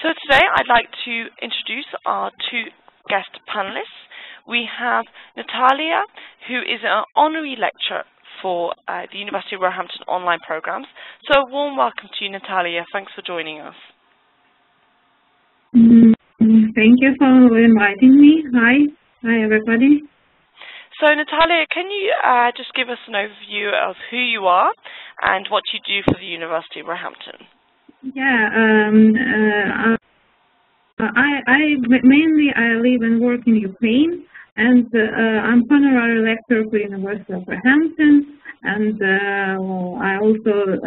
So today I'd like to introduce our two guest panelists. We have Nataliia, who is an honorary lecturer for the University of Roehampton online programs. So a warm welcome to you, Nataliia. Thanks for joining us. Thank you for inviting me. Hi everybody. So Nataliia, can you just give us an overview of who you are and what you do for the University of Roehampton? Yeah, I mainly live and work in Ukraine, and I'm honorary lecturer for University of Roehampton, and I also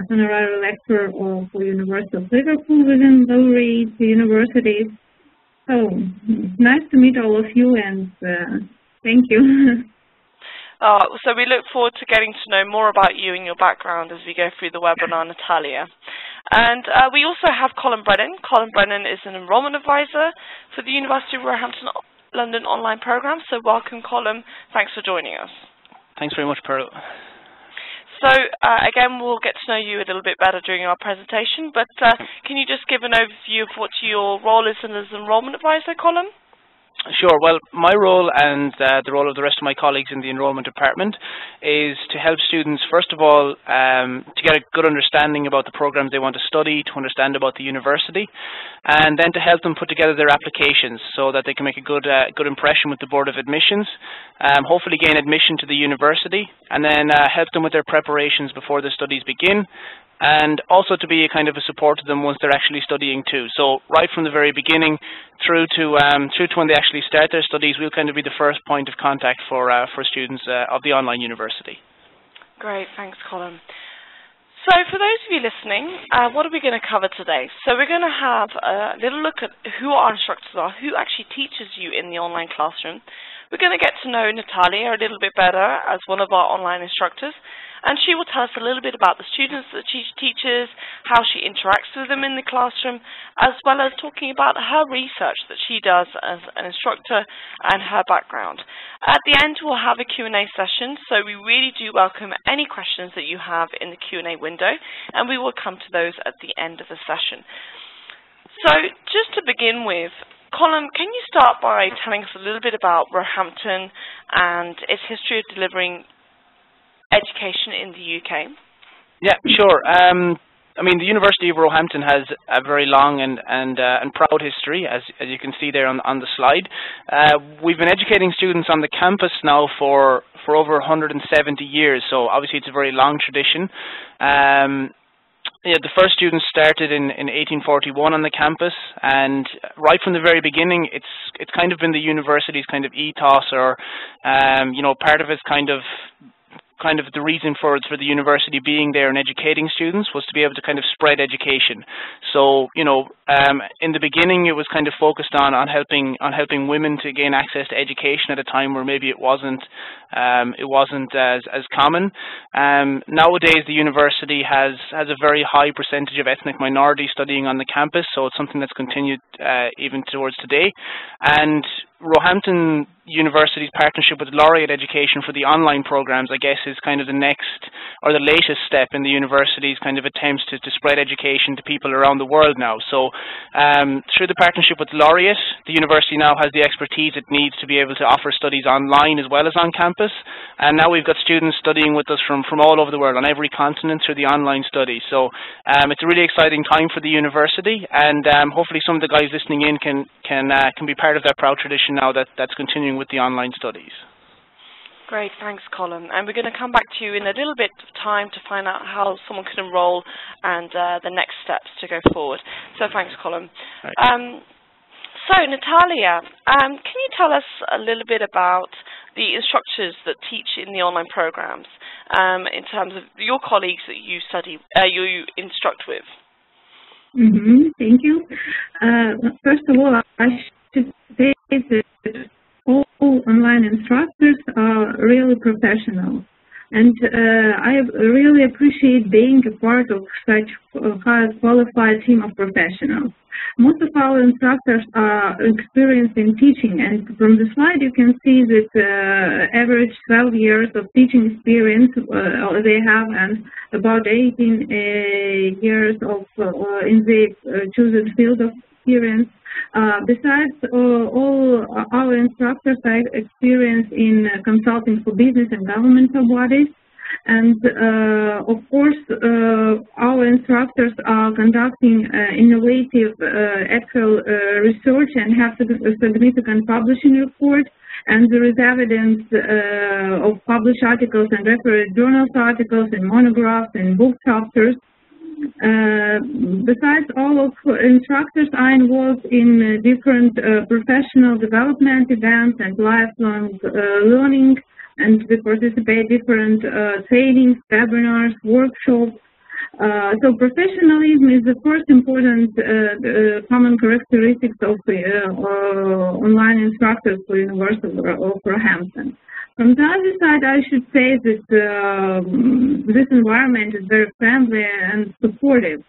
honorary lecturer for University of Liverpool within laureate universities. So nice to meet all of you, and thank you. So we look forward to getting to know more about you and your background as we go through the webinar, Nataliia. And we also have Colin Brennan. Colin Brennan is an enrollment advisor for the University of Roehampton London online program. So welcome, Colin. Thanks for joining us. Thanks very much, Pearl. So again, we'll get to know you a little bit better during our presentation, but can you just give an overview of what your role is as an enrollment advisor, Colin? Sure. Well, my role and the role of the rest of my colleagues in the enrollment department is to help students, first of all, to get a good understanding about the programs they want to study, to understand about the university, and then to help them put together their applications so that they can make a good impression with the Board of Admissions, hopefully gain admission to the university, and then help them with their preparations before the studies begin, and also to be a kind of a support to them once they're actually studying too. So right from the very beginning through to when they actually start their studies, we'll kind of be the first point of contact for students of the online university. Great, thanks, Colin. So for those of you listening, what are we going to cover today? So we're going to have a little look at who our instructors are, who actually teaches you in the online classroom. We're going to get to know Nataliia a little bit better as one of our online instructors, and she will tell us a little bit about the students that she teaches, how she interacts with them in the classroom, as well as talking about her research that she does as an instructor and her background. At the end, we'll have a Q&A session, so we really do welcome any questions that you have in the Q&A window, and we will come to those at the end of the session. So just to begin with, Colin, can you start by telling us a little bit about Roehampton and its history of delivering education in the UK? Yeah, sure. I mean, the University of Roehampton has a very long and proud history, as you can see there on the slide. We've been educating students on the campus now for over 170 years, so obviously it's a very long tradition. Yeah, the first students started in 1841 on the campus, and right from the very beginning, it's kind of been the university's kind of ethos, or part of its kind of the reason for the university being there and educating students was to be able to kind of spread education. So in the beginning it was kind of focused on helping women to gain access to education at a time where maybe it wasn't as common. Nowadays the university has a very high percentage of ethnic minorities studying on the campus, so it's something that's continued even towards today. And Roehampton University's partnership with Laureate Education for the online programs, I guess, is kind of the next or the latest step in the university's kind of attempts to spread education to people around the world now. So through the partnership with Laureate, the university now has the expertise it needs to be able to offer studies online as well as on campus. And now we've got students studying with us from all over the world, on every continent, through the online study. So it's a really exciting time for the university, and hopefully some of the guys listening in can be part of that proud tradition now that's continuing with the online studies. Great, thanks, Colin. And we're going to come back to you in a little bit of time to find out how someone can enroll and the next steps to go forward. So thanks, Colin. Right. So Nataliia, can you tell us a little bit about the instructors that teach in the online programs in terms of your colleagues that you instruct with? Thank you. First of all, I should say that all online instructors are really professional, and I really appreciate being a part of such a high qualified team of professionals. most of our instructors are experienced in teaching, and from the slide you can see that average 12 years of teaching experience they have, and about 18 years of in the chosen field of experience. Besides, all our instructors are experienced in consulting for business and governmental bodies. And of course, our instructors are conducting innovative actual research and have a significant publishing report. And there is evidence of published articles and referred journals articles and monographs and book chapters. Besides, all of instructors are involved in different professional development events and lifelong learning, and we participate in different trainings, webinars, workshops. So professionalism is the first important common characteristics of online instructors for University of Roehampton. From the other side, I should say that this environment is very friendly and supportive.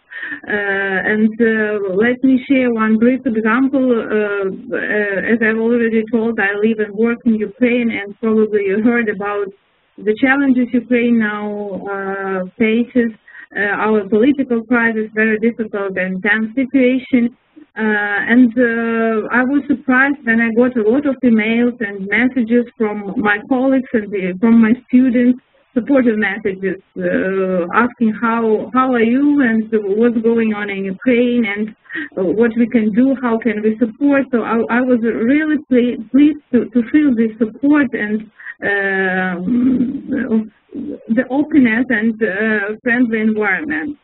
Let me share one brief example. As I've already told, I live and work in Ukraine, and probably you heard about the challenges Ukraine now faces. Our political crisis, very difficult and tense situation. I was surprised when I got a lot of emails and messages from my colleagues and from my students, supportive messages asking how are you and what's going on in Ukraine and what we can do, how can we support. So I was really pleased to feel this support and the openness and friendly environment.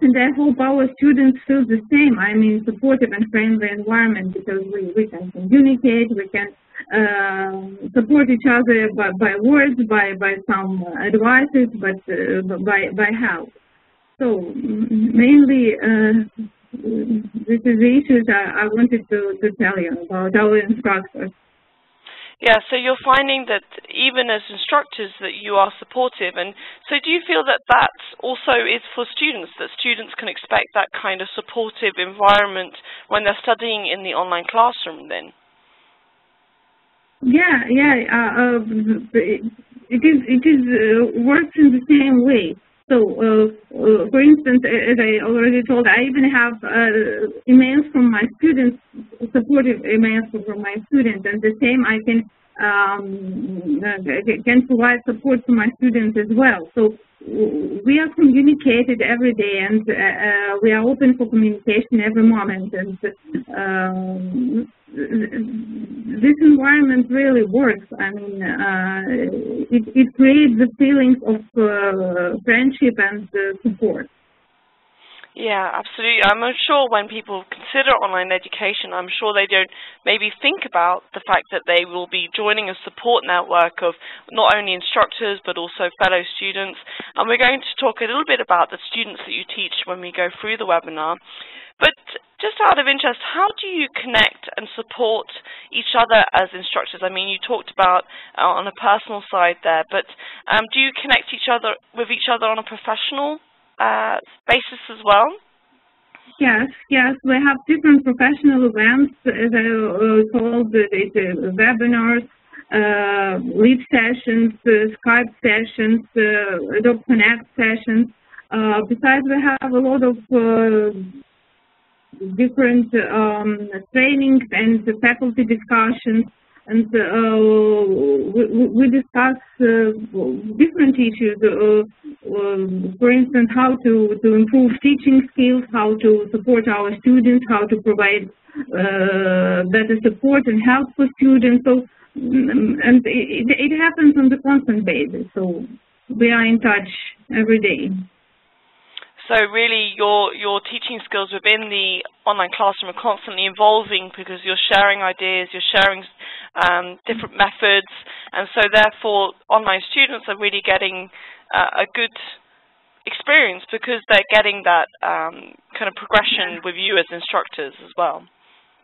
And I hope our students feel the same. I mean, supportive and friendly environment, because we can communicate, we can support each other by words, by some advices, but by help. So mainly, this is the issues I wanted to tell you about our instructors. Yeah, so you're finding that even as instructors that you are supportive, and so do you feel that that also is for students, that students can expect that kind of supportive environment when they're studying in the online classroom then? Yeah, it is works in the same way. So, for instance, as I already told, I even have emails from my students, supportive emails from my students, and the same I can provide support to my students as well. So we are communicated every day, and we are open for communication every moment. And this environment really works. I mean, it creates the feelings of friendship and support. Yeah, absolutely. I'm sure when people consider online education, I'm sure they don't maybe think about the fact that they will be joining a support network of not only instructors but also fellow students. And we're going to talk a little bit about the students that you teach when we go through the webinar. But just out of interest, how do you connect and support each other as instructors? I mean, you talked about on a personal side there, but do you connect with each other on a professional basis as well? Yes, we have different professional events, as I told, webinars, lead sessions, Skype sessions, Adobe Connect sessions. Besides, we have a lot of different trainings and faculty discussions, and we discuss different issues. For instance, how to improve teaching skills, how to support our students, how to provide better support and help for students. So, and it happens on a constant basis. So we are in touch every day. So really your teaching skills within the online classroom are constantly evolving because you're sharing ideas, you're sharing different methods, and so therefore online students are really getting a good experience because they're getting that kind of progression with you as instructors as well.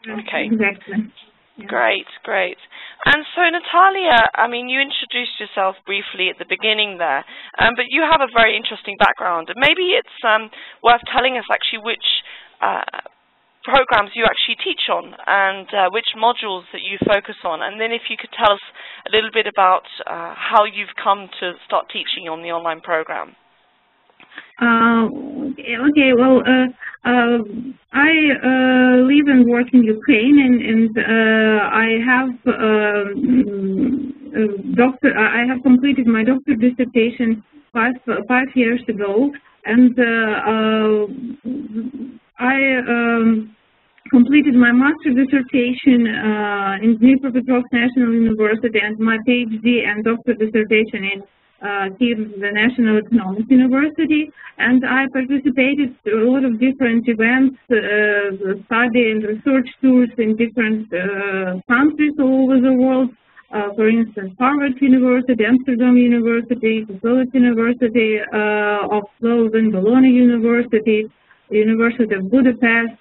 Okay. Exactly. Great. And so, Nataliia, I mean, you introduced yourself briefly at the beginning there, but you have a very interesting background. And maybe it's worth telling us actually which programs you actually teach on, and which modules that you focus on. And then if you could tell us a little bit about how you've come to start teaching on the online program. Okay, well, I live and work in Ukraine, and I have completed my doctorate dissertation five years ago, and I completed my master's dissertation in Dnipropetrovsk National University, and my PhD and doctorate dissertation in Kyiv, the National Economics University, and I participated in a lot of different events, study and research tours in different countries all over the world. For instance, Harvard University, Amsterdam University, Catholic University of Slovan, Bologna University, University of Budapest,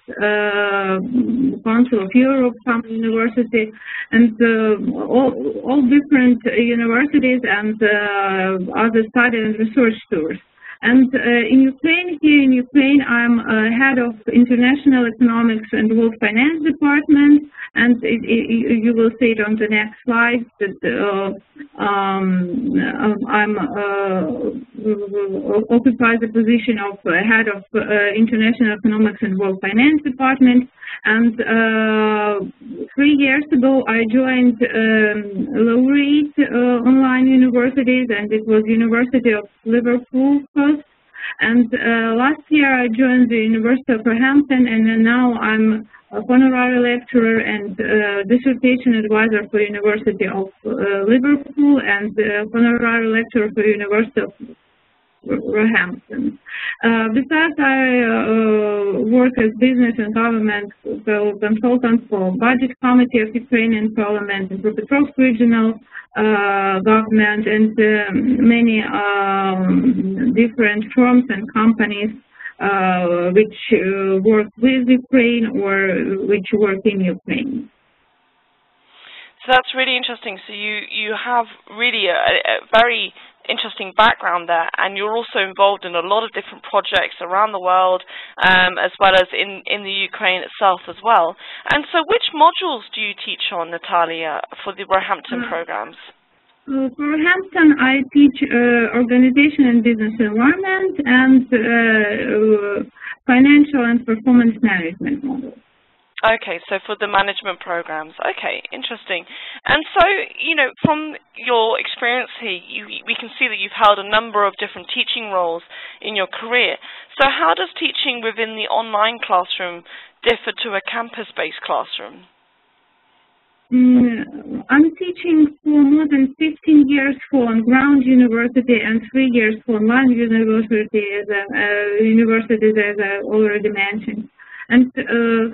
Council of Europe, Common University, and all different universities and other study and research tours. And in Ukraine, here in Ukraine, I'm head of International Economics and World Finance Department, and you will see it on the next slide that I'm occupy the position of head of International Economics and World Finance Department. And 3 years ago, I joined laureate online universities, and it was University of Liverpool first. And last year, I joined the University of Roehampton, and then now I'm a honorary lecturer and dissertation advisor for University of Liverpool and honorary lecturer for University of Roehampton. Besides, I work as business and government consultant for Budget Committee of Ukrainian Parliament and Dnipropetrovsk Regional Government, and many different firms and companies which work with Ukraine or which work in Ukraine. So that's really interesting. So you have really a very interesting background there, and you're also involved in a lot of different projects around the world, as well as in the Ukraine itself as well. And so which modules do you teach on, Natalia, for the Roehampton programs? For Roehampton, I teach organization and business environment and financial and performance management models. Okay, so for the management programs. Okay, interesting. And so, you know, from your experience here, we can see that you've held a number of different teaching roles in your career. So how does teaching within the online classroom differ to a campus-based classroom? I'm teaching for more than 15 years for on-ground university and 3 years for online university, as I already mentioned. And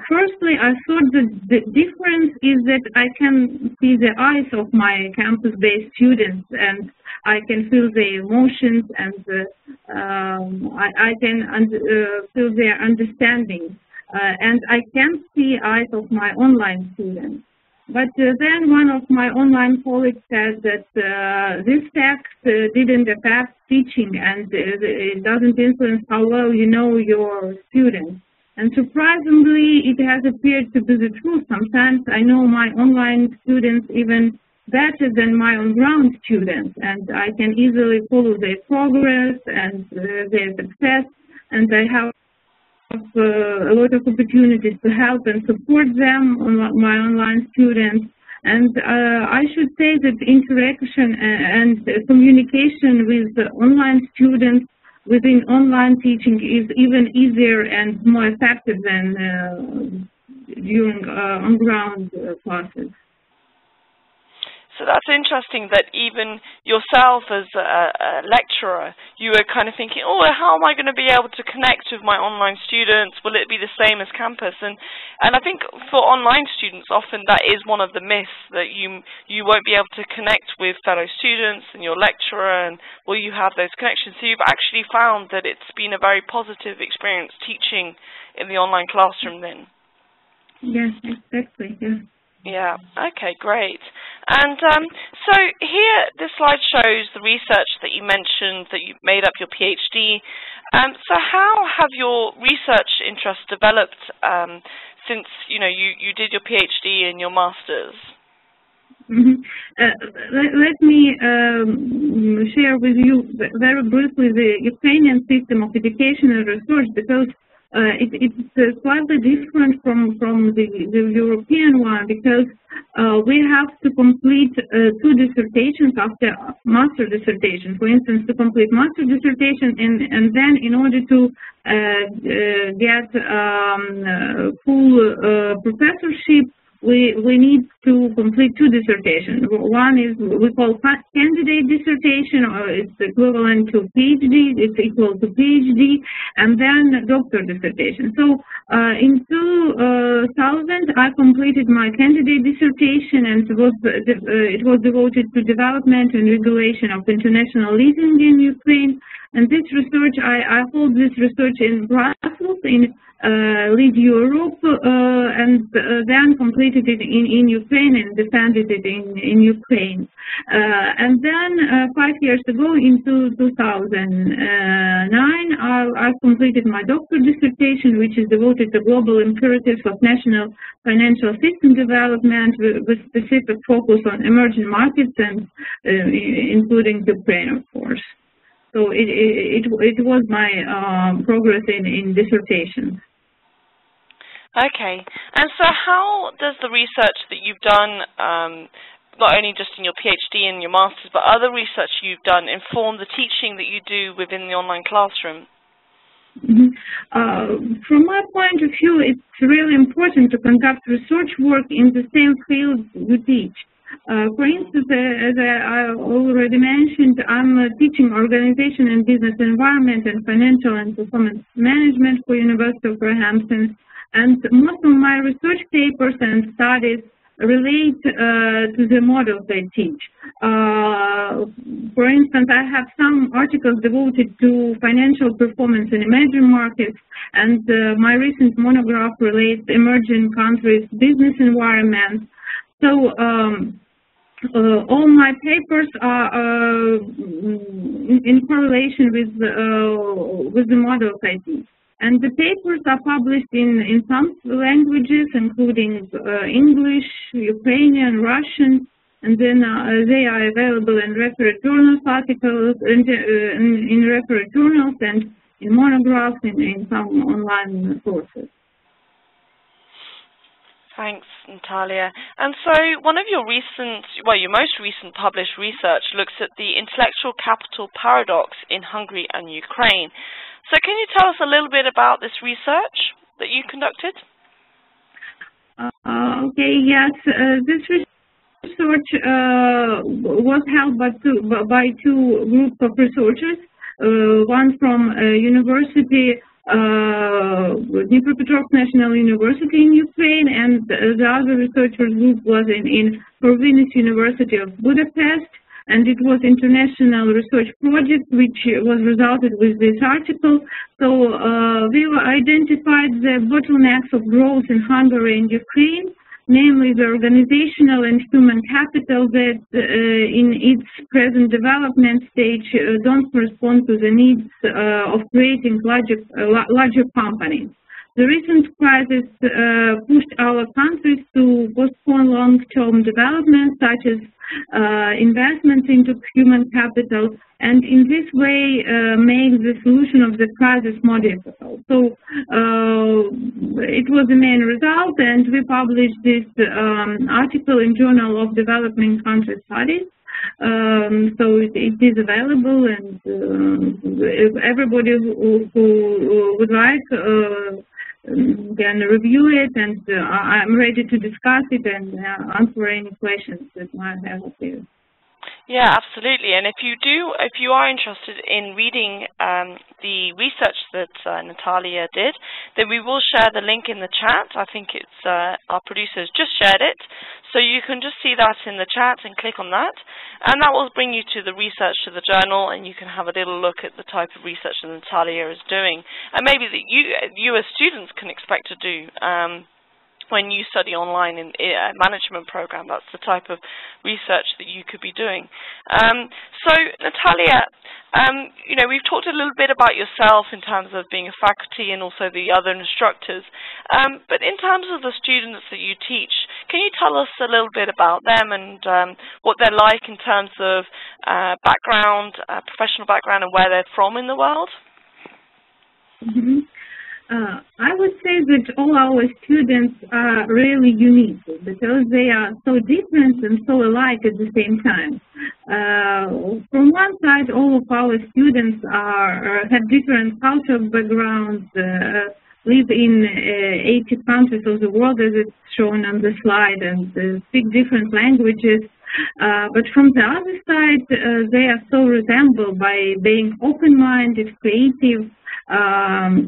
firstly, I thought that the difference is that I can see the eyes of my campus-based students, and I can feel their emotions, and I can feel their understanding, and I can't see eyes of my online students. But then one of my online colleagues said that this text didn't affect teaching, and it doesn't influence how well you know your students. And surprisingly, it has appeared to be the truth. Sometimes I know my online students even better than my on-ground students, and I can easily follow their progress and their success, and I have a lot of opportunities to help and support them, my online students. And I should say that interaction and communication with the online students within online teaching is even easier and more effective than during on-ground classes. So that's interesting that even yourself as a lecturer, you were kind of thinking, oh, how am I going to be able to connect with my online students? Will it be the same as campus? And I think for online students, often that is one of the myths, that you won't be able to connect with fellow students and your lecturer, and will you have those connections? So you've actually found that it's been a very positive experience teaching in the online classroom then. Yes, exactly, yes. Yeah, okay, great. And so here, this slide shows the research that you mentioned, that you made up your PhD. So how have your research interests developed since, you know, you did your PhD and your master's? Mm-hmm. Let me share with you very briefly the Ukrainian system of education and research, because it's slightly different from the European one, because we have to complete 2 dissertations after master dissertation. For instance, to complete master dissertation, and then in order to get full professorship, we need to complete 2 dissertations. One is we call candidate dissertation, or it's equivalent to PhD, it's equal to PhD, and then doctor dissertation. So in 2000, I completed my candidate dissertation, and it was devoted to development and regulation of international leasing in Ukraine. And this research, I hold this research in Brussels, in Lead Europe, and then completed it in Ukraine and defended it in Ukraine. And then 5 years ago, in 2009, I completed my doctoral dissertation, which is devoted to global imperatives of national financial system development, with specific focus on emerging markets, and including Ukraine, of course. So it was my progress in dissertation. Okay, and so how does the research that you've done, not only just in your PhD and your master's, but other research you've done, inform the teaching that you do within the online classroom? Mm-hmm. From my point of view, it's really important to conduct research work in the same field you teach. For instance, as I already mentioned, I'm teaching organization and business environment and financial and performance management for University of Roehampton, and most of my research papers and studies relate to the models I teach. For instance, I have some articles devoted to financial performance in emerging markets, and my recent monograph relates emerging countries' business environment. So all my papers are in correlation with the models I teach. And the papers are published in some languages, including English, Ukrainian, Russian, and then they are available in reference journals articles, in reference journals, and in monographs, in some online sources. Thanks, Natalia. And so one of your your most recent published research looks at the intellectual capital paradox in Hungary and Ukraine. So can you tell us a little bit about this research that you conducted? Okay, yes. This research was held by 2 groups of researchers, one from University Dnipropetrovsk National University in Ukraine, and the other researcher group was in Corvinus University of Budapest, and it was international research project which was resulted with this article. So we identified the bottlenecks of growth in Hungary and Ukraine, namely the organizational and human capital that in its present development stage don't correspond to the needs of creating larger companies. The recent crisis pushed our countries to postpone long-term development, such as investments into human capital, and in this way make the solution of the crisis more difficult. So it was the main result, and we published this article in Journal of Developing Country Studies. So it is available, and everybody who would like can review it, and I'm ready to discuss it and answer any questions that might have appeared. Yeah, absolutely. And if you are interested in reading the research that Natalia did, then we will share the link in the chat. I think it's our producers just shared it, so you can just see that in the chat and click on that, and that will bring you to the research, to the journal, and you can have a little look at the type of research that Natalia is doing, and maybe that you as students can expect to do when you study online in a management program. That's the type of research that you could be doing. So, Nataliia, you know, we've talked a little bit about yourself in terms of being a faculty and also the other instructors. But in terms of the students that you teach, can you tell us a little bit about them and what they're like in terms of background, professional background, and where they're from in the world? Mm-hmm. I would say that all our students are really unique because they are so different and so alike at the same time. From one side, all of our students have different cultural backgrounds, live in 80 countries of the world, as it's shown on the slide, and speak different languages. But from the other side, they are so resembled by being open-minded, creative,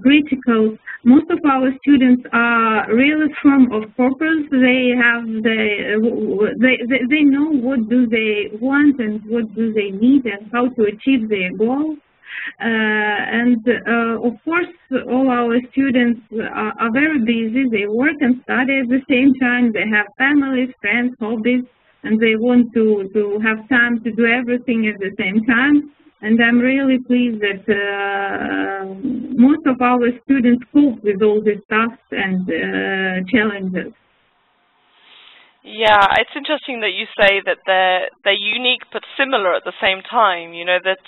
critical. Most of our students are really firm of purpose. They have they know what do they want and what do they need and how to achieve their goals. Of course, all our students are very busy. They work and study at the same time. They have families, friends, hobbies, and they want to have time to do everything at the same time. And I'm really pleased that most of our students cope with all these tasks and challenges. Yeah, it's interesting that you say that they're unique but similar at the same time. You know, that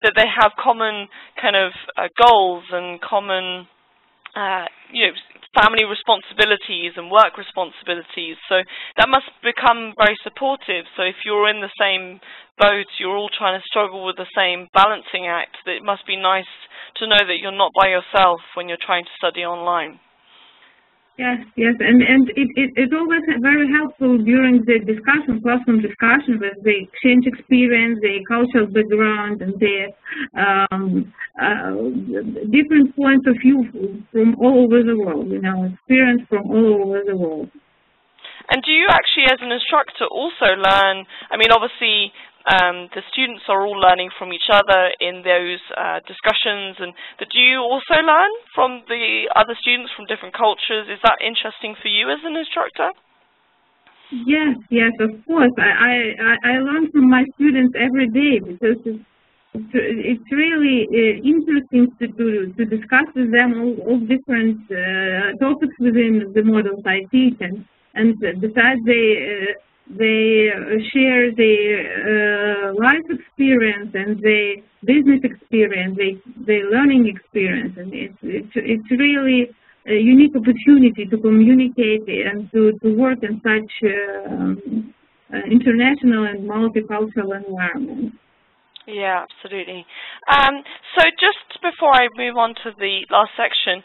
that they have common kind of goals and common you know, family responsibilities and work responsibilities. So that must become very supportive. So if you're in the same boat, you're all trying to struggle with the same balancing act, that it must be nice to know that you're not by yourself when you're trying to study online. Yes, yes, and it's always very helpful during the discussion, classroom discussion, where they exchange experience, their cultural background, and their different points of view from all over the world, you know, experience from all over the world. And do you actually, as an instructor, also learn, I mean, obviously, the students are all learning from each other in those discussions, but do you also learn from the other students from different cultures? Is that interesting for you as an instructor? Yes, yes, of course. I learn from my students every day because it's really interesting to discuss with them all different topics within the models I teach, and besides they share their life experience and their business experience, their learning experience, and it's really a unique opportunity to communicate and to work in such international and multicultural environment. Yeah, absolutely. So just before I move on to the last section,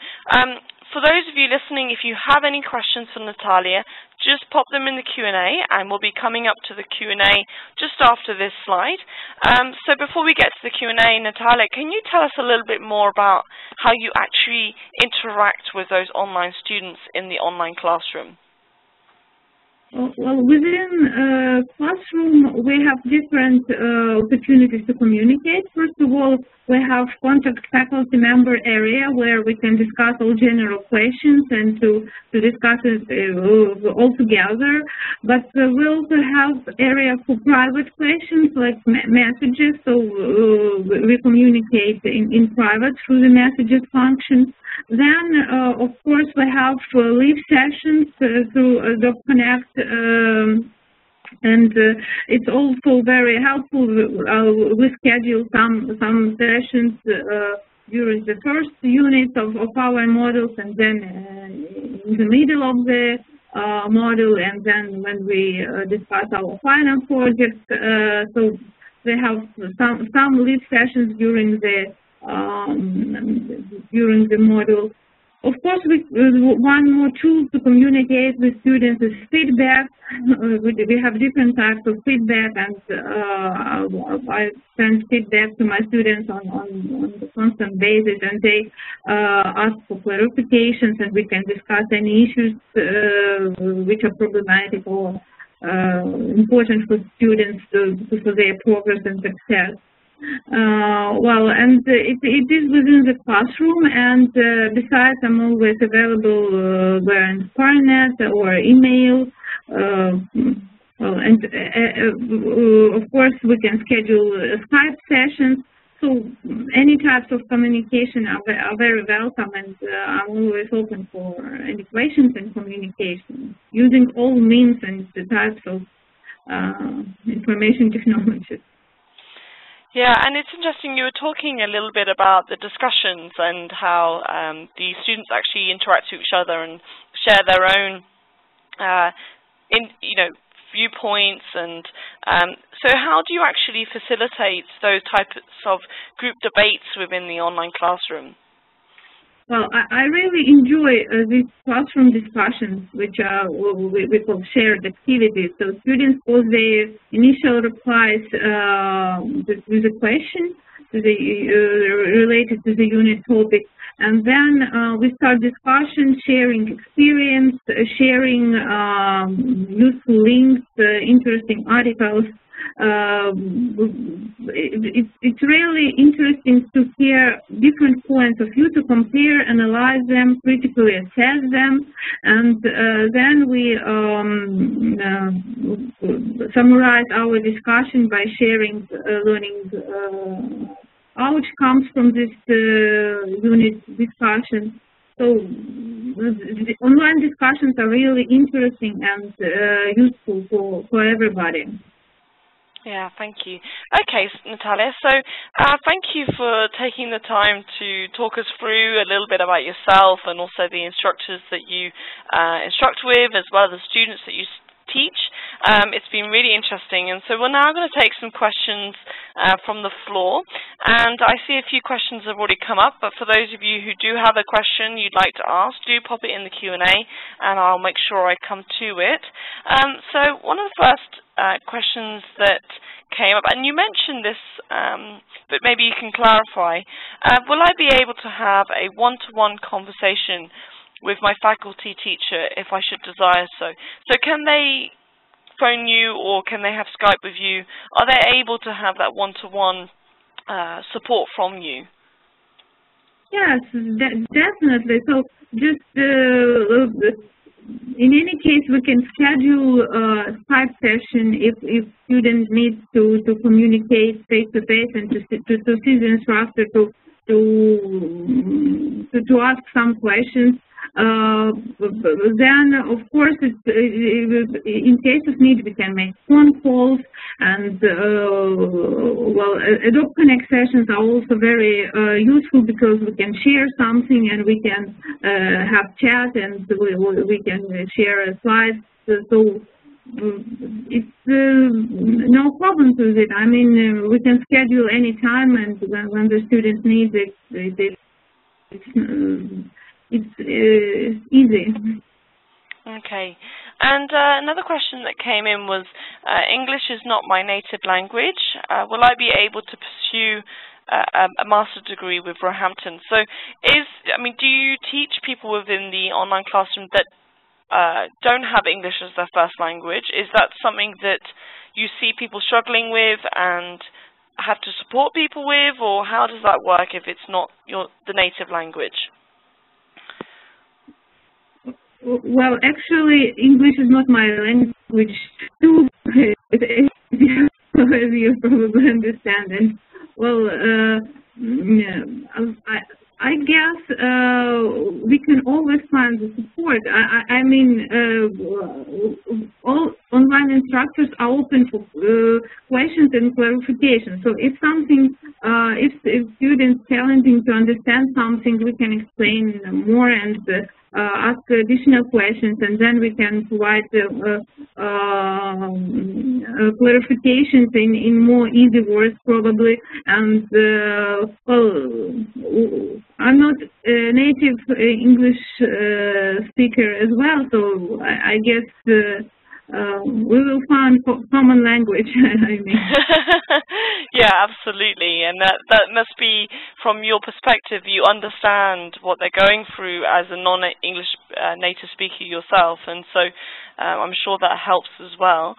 for those of you listening, if you have any questions for Nataliia, just pop them in the Q&A, and we'll be coming up to the Q&A just after this slide. So before we get to the Q&A, Nataliia, can you tell us a little bit more about how you actually interact with those online students in the online classroom? Well, within classroom, we have different opportunities to communicate. First of all, we have contact faculty member area where we can discuss all general questions and to discuss it all together. But we also have area for private questions like messages, so we communicate in private through the messages function. Then, of course, we have live sessions through Doc Connect, and it's also very helpful. We schedule some sessions during the first unit of our models, and then in the middle of the model, and then when we discuss our final project. So we have some live sessions during the module. Of course, one more tool to communicate with students is feedback. We have different types of feedback, and I send feedback to my students on a constant basis, and they ask for clarifications, and we can discuss any issues which are problematic or important for students for their progress and success. Well, and it is within the classroom, and besides, I'm always available via internet or email. Well, and of course, we can schedule Skype sessions. So any types of communication are very welcome, and I'm always open for any questions and communication, using all means and the types of information technologies. Yeah, and it's interesting, you were talking a little bit about the discussions and how the students actually interact with each other and share their own, viewpoints. And so how do you actually facilitate those types of group debates within the online classroom? Well, I really enjoy these classroom discussions, which are we call shared activities. So students pose their initial replies with a question related to the unit topic, and then we start discussion, sharing experience, sharing useful links, interesting articles. It's really interesting to hear different points of view, to compare, analyze them, critically assess them, and then we summarize our discussion by sharing learning outcomes from this unit discussion. So the online discussions are really interesting and useful for everybody. Yeah, thank you. Okay, Natalia, so thank you for taking the time to talk us through a little bit about yourself and also the instructors that you instruct with, as well as the students that you teach. It's been really interesting, and so we're now going to take some questions from the floor, and I see a few questions have already come up, but for those of you who do have a question you'd like to ask, do pop it in the Q&A and I'll make sure I come to it. So one of the first questions that came up, and you mentioned this, but maybe you can clarify, will I be able to have a one-to-one conversation with my faculty teacher if I should desire so? So can they phone you or can they have Skype with you? Are they able to have that one-to-one support from you? Yes, definitely. So just in any case, we can schedule a Skype session if student needs to communicate face-to-face and to see the instructor to ask some questions. Then, of course, in case of need, we can make phone calls, and well, Adobe Connect sessions are also very useful because we can share something and we can have chat and we can share slides. So it's no problem with it. I mean, we can schedule any time, and when the student needs it, it's easy. Okay. And another question that came in was, English is not my native language. Will I be able to pursue a master's degree with Roehampton? So do you teach people within the online classroom that don't have English as their first language? Is that something that you see people struggling with and have to support people with, or how does that work if it's not the native language? Well, actually, English is not my language too, as you probably understand. And, well, I guess we can always find the support. I mean, all online instructors are open for questions and clarification. So if something, if students challenging to understand something, we can explain more and ask additional questions, and then we can provide clarifications in more easy words, probably. And well, I'm not a native English speaker as well, so I guess we will find common language. I mean. Yeah, absolutely, and that must be, from your perspective, you understand what they're going through as a non-English native speaker yourself, and so I'm sure that helps as well.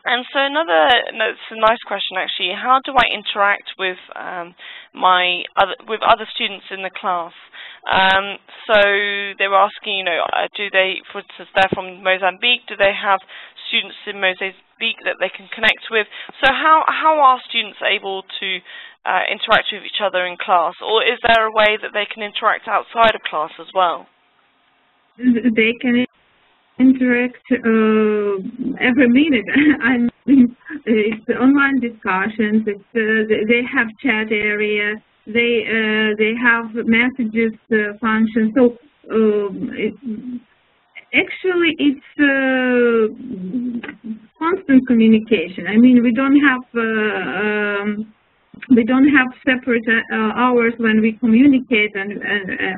And so it's a nice question actually. How do I interact with with other students in the class? So they were asking, do they, for instance, they're from Mozambique, do they have students in Mozambique that they can connect with? So how are students able to interact with each other in class, or is there a way that they can interact outside of class as well? They can interact every minute. I mean, it's online discussions. They have chat area. They have messages function. So actually, it's constant communication. I mean, we don't have separate hours when we communicate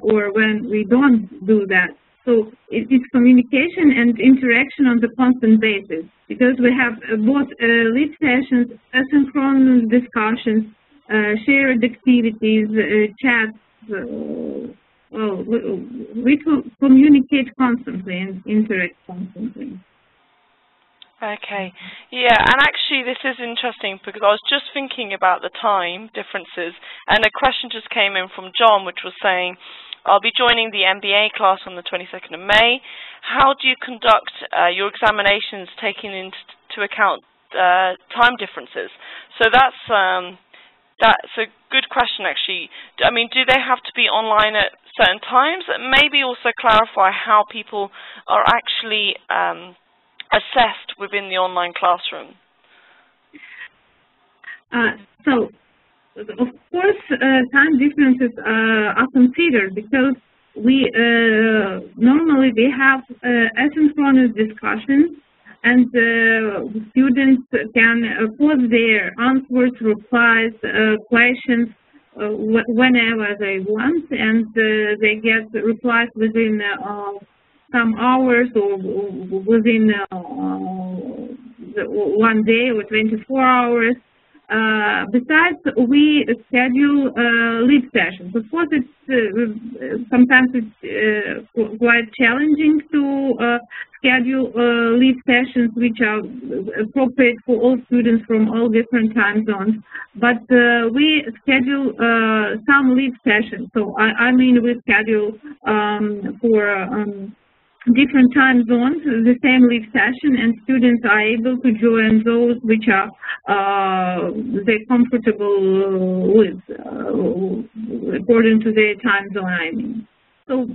or when we don't do that. So it's communication and interaction on the constant basis, because we have both live sessions, asynchronous discussions, shared activities, chats. We communicate constantly and interact constantly. Okay, yeah, and actually this is interesting because I was just thinking about the time differences, and a question just came in from John, which was saying, I'll be joining the MBA class on the 22nd of May. How do you conduct your examinations taking into account time differences? So that's a good question, actually. I mean, do they have to be online at certain times? And maybe also clarify how people are actually assessed within the online classroom. So, of course, time differences are considered, because we normally have asynchronous discussions, and students can pose their answers, replies, questions whenever they want, and they get replies within some hours or within 1 day or 24 hours. Besides, we schedule live sessions. Of course, sometimes it's quite challenging to schedule live sessions which are appropriate for all students from all different time zones. But we schedule some live sessions. So I mean, we schedule for different time zones the same live session, and students are able to join those which are they're comfortable with according to their time zone, I mean. So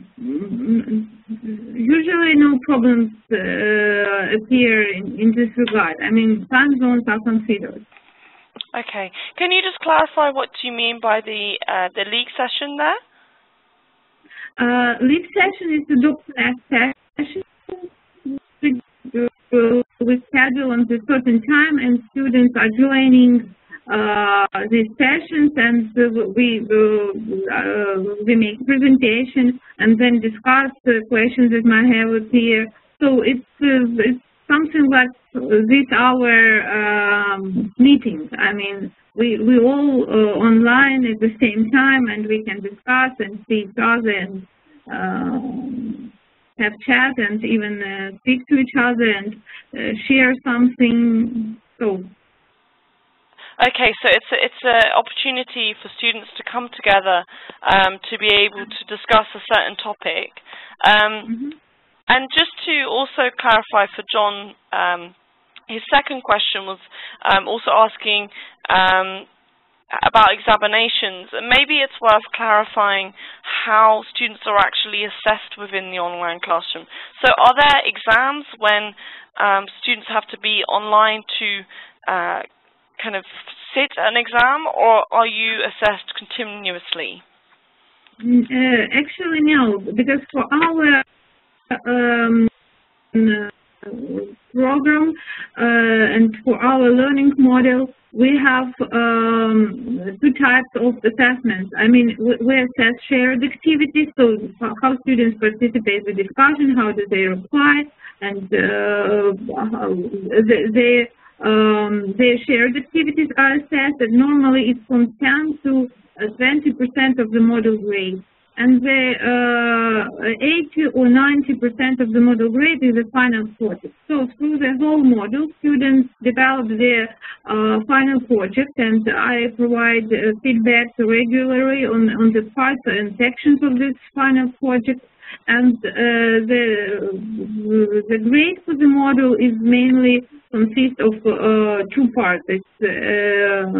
usually no problems appear in this regard. I mean, time zones are considered. Okay. Can you just clarify what you mean by the league session there? Live session is the document session. We schedule on a certain time, and students are joining these sessions, and we make presentations and then discuss the questions that might have appeared. So it's something like this our meetings. I mean, we all online at the same time, and we can discuss and see each other and have chat and even speak to each other and share something. So. Okay, so it's an opportunity for students to come together to be able to discuss a certain topic. And just to also clarify for John, his second question was also asking about examinations. Maybe it's worth clarifying how students are actually assessed within the online classroom. So are there exams when students have to be online to kind of sit an exam, or are you assessed continuously? Actually, no, because for our program and for our learning model, we have two types of assessments. I mean, we assess shared activities, so how students participate in the discussion, how do they reply, and their shared activities are assessed, and normally it's from 10 to 20% of the model grade. and the 80 or 90% of the model grade is the final project. So through the whole module, students develop their final project, and I provide feedback regularly on the parts and sections of this final project. And the grade for the module is mainly consists of two parts. It's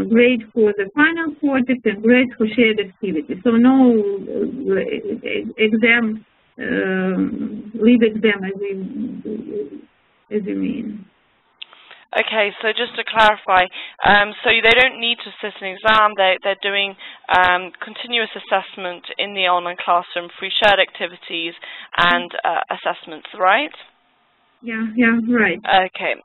grade for the final project and grade for shared activity. So no exam, leave exam as you mean. Okay, so just to clarify, so they don't need to sit an exam, they're doing continuous assessment in the online classroom through shared activities and assessments, right? Yeah, right. Okay.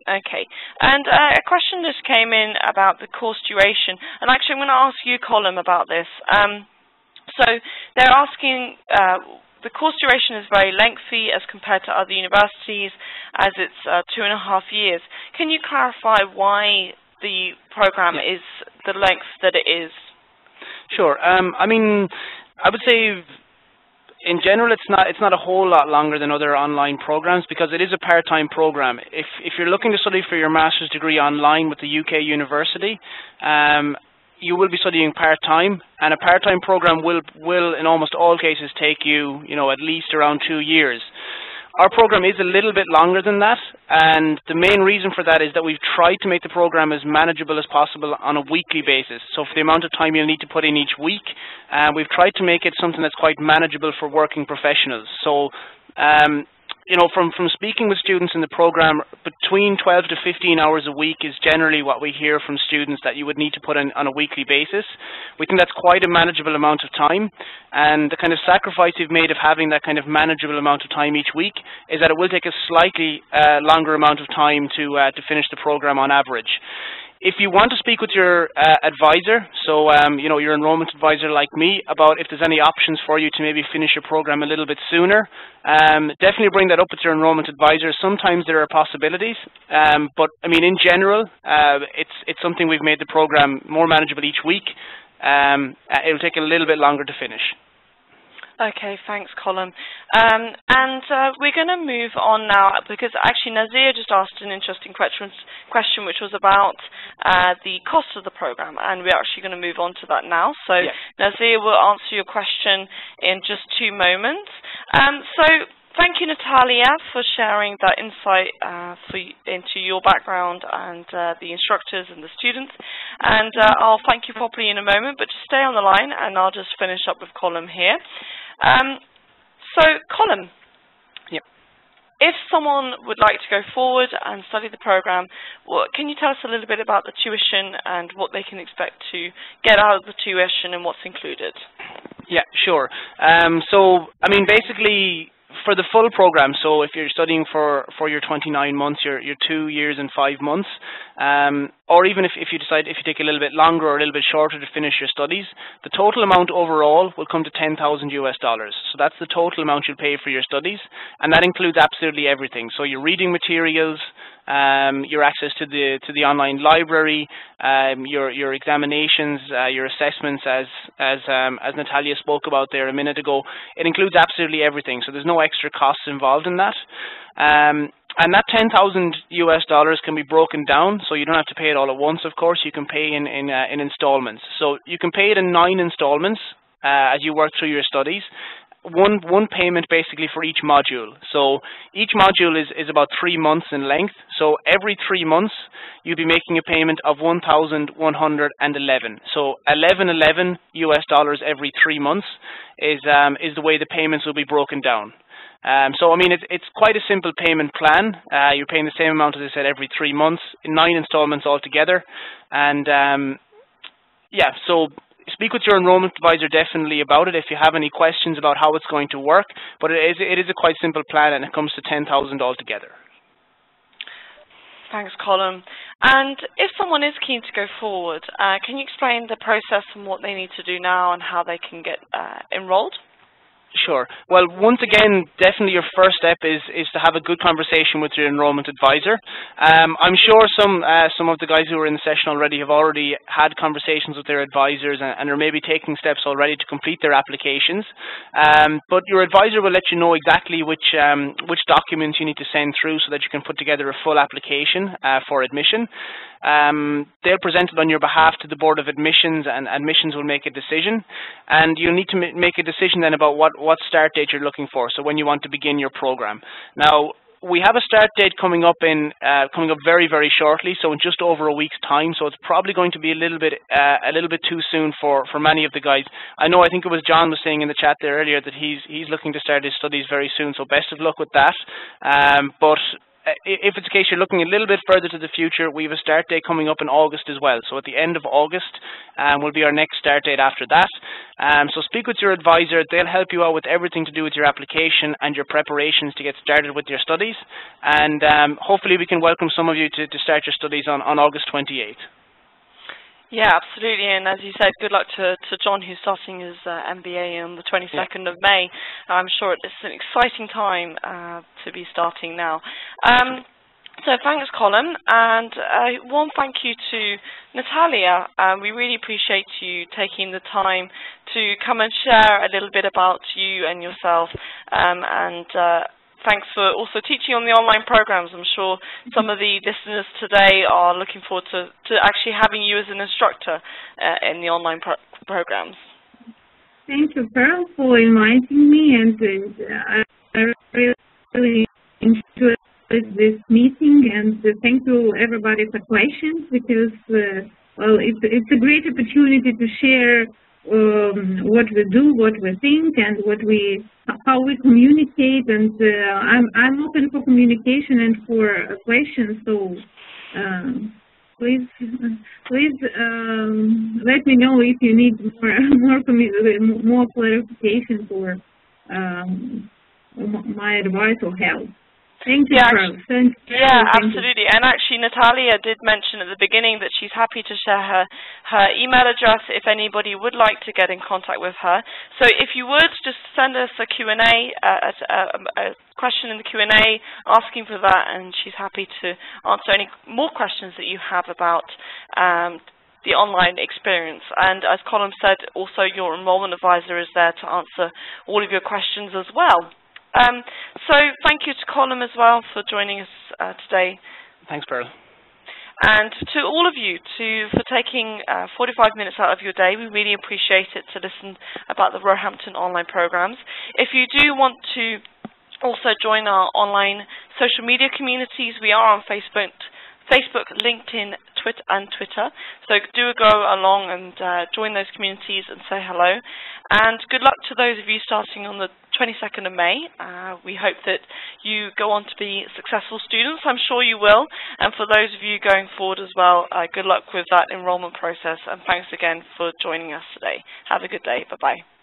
And a question just came in about the course duration, and actually I'm going to ask you, Colin, about this. So they're asking, the course duration is very lengthy as compared to other universities, as it's 2.5 years. Can you clarify why the program is the length that it is? Sure. I mean, I would say in general it's not a whole lot longer than other online programs, because it is a part-time program. If you're looking to study for your master's degree online with the UK university, you will be studying part-time, and a part-time program will in almost all cases take you, at least around 2 years. Our program is a little bit longer than that, and the main reason for that is that we've tried to make the program as manageable as possible on a weekly basis. So for the amount of time you'll need to put in each week, we've tried to make it something that's quite manageable for working professionals. So from speaking with students in the program, between 12 to 15 hours a week is generally what we hear from students that you would need to put in on a weekly basis. We think that's quite a manageable amount of time, and the kind of sacrifice we've made of having that kind of manageable amount of time each week is that it will take a slightly longer amount of time to finish the program on average. If you want to speak with your advisor, so your enrollment advisor like me, about if there's any options for you to maybe finish your program a little bit sooner, definitely bring that up with your enrollment advisor. Sometimes there are possibilities, but I mean in general, it's something we've made the program more manageable each week. It'll take a little bit longer to finish. Okay, thanks, Colin. And we're going to move on now, because actually Nazir just asked an interesting question, which was about the cost of the program, and we're actually going to move on to that now. So yeah. Nazir will answer your question in just 2 moments. So thank you, Nataliia, for sharing that insight into your background and the instructors and the students. And I'll thank you properly in a moment, but just stay on the line, and I'll just finish up with Colin here. So, Colin, yep. If someone would like to go forward and study the program, can you tell us a little bit about the tuition and what they can expect to get out of the tuition and what's included? Yeah, sure. So, I mean, basically, for the full program, so if you're studying for your 29 months, your 2 years and 5 months, or even if you take a little bit longer or a little bit shorter to finish your studies, the total amount overall will come to $10,000 US. So that's the total amount you'll pay for your studies, and that includes absolutely everything. So your reading materials, your access to the online library, your examinations, your assessments, as Nataliia spoke about there a minute ago. It includes absolutely everything. So there's no extra costs involved in that. And that $10,000 US can be broken down, so you don't have to pay it all at once. Of course, you can pay in installments. So you can pay it in 9 installments as you work through your studies. One payment basically for each module. So each module is about 3 months in length. So every 3 months you'll be making a payment of $1,111. So $1,111 US every 3 months is the way the payments will be broken down. So I mean it's quite a simple payment plan. You're paying the same amount, as I said, every 3 months in 9 installments altogether. And yeah, so speak with your enrollment advisor definitely about it if you have any questions about how it's going to work. But it is a quite simple plan, and it comes to $10,000 altogether. Thanks, Colin. And if someone is keen to go forward, can you explain the process and what they need to do now and how they can get enrolled? Sure. Well, once again, definitely your first step is to have a good conversation with your enrollment advisor. I'm sure some of the guys who are in the session already have already had conversations with their advisors and are maybe taking steps already to complete their applications. But your advisor will let you know exactly which documents you need to send through so that you can put together a full application for admission. They'll present it on your behalf to the Board of Admissions, and admissions will make a decision. And you'll need to make a decision then about what start date you're looking for, so when you want to begin your program. Now, we have a start date coming up very, very shortly, so in just over a week's time, so it's probably going to be a little bit too soon for many of the guys. I think it was John was saying in the chat there earlier that he's looking to start his studies very soon, so best of luck with that. But if it's the case you're looking a little bit further to the future, we have a start date coming up in August as well. So at the end of August will be our next start date after that. So speak with your advisor. They'll help you out with everything to do with your application and your preparations to get started with your studies. And hopefully we can welcome some of you to start your studies on August 28th. Yeah, absolutely, and as you said, good luck to John, who's starting his MBA on the 22nd of May. I'm sure it's an exciting time to be starting now. So thanks, Colin, and one thank you to Natalia. We really appreciate you taking the time to come and share a little bit about you and yourself, and thanks for also teaching on the online programs. I'm sure some of the listeners today are looking forward to actually having you as an instructor in the online programs. Thank you, Pearl, for inviting me, and I really enjoyed this meeting, and thank you everybody for questions, because well, it's a great opportunity to share what we do, what we think, and how we communicate. And I'm open for communication and for questions. So please let me know if you need more clarification for my advice or help. Thank you, Carl. Yeah, absolutely. And actually, Natalia did mention at the beginning that she's happy to share her email address if anybody would like to get in contact with her. So if you would, just send us a Q&A, a question in the Q&A, asking for that, and she's happy to answer any more questions that you have about the online experience. And as Colin said, also your enrollment advisor is there to answer all of your questions as well. So thank you to Colin as well for joining us today. Thanks, Pearl. And to all of you for taking 45 minutes out of your day. We really appreciate it to listen about the Roehampton online programs. If you do want to also join our online social media communities, we are on Facebook, LinkedIn, Twitter. So do go along and join those communities and say hello. And good luck to those of you starting on the 22nd of May. We hope that you go on to be successful students. I'm sure you will. And for those of you going forward as well, good luck with that enrollment process. And thanks again for joining us today. Have a good day. Bye-bye.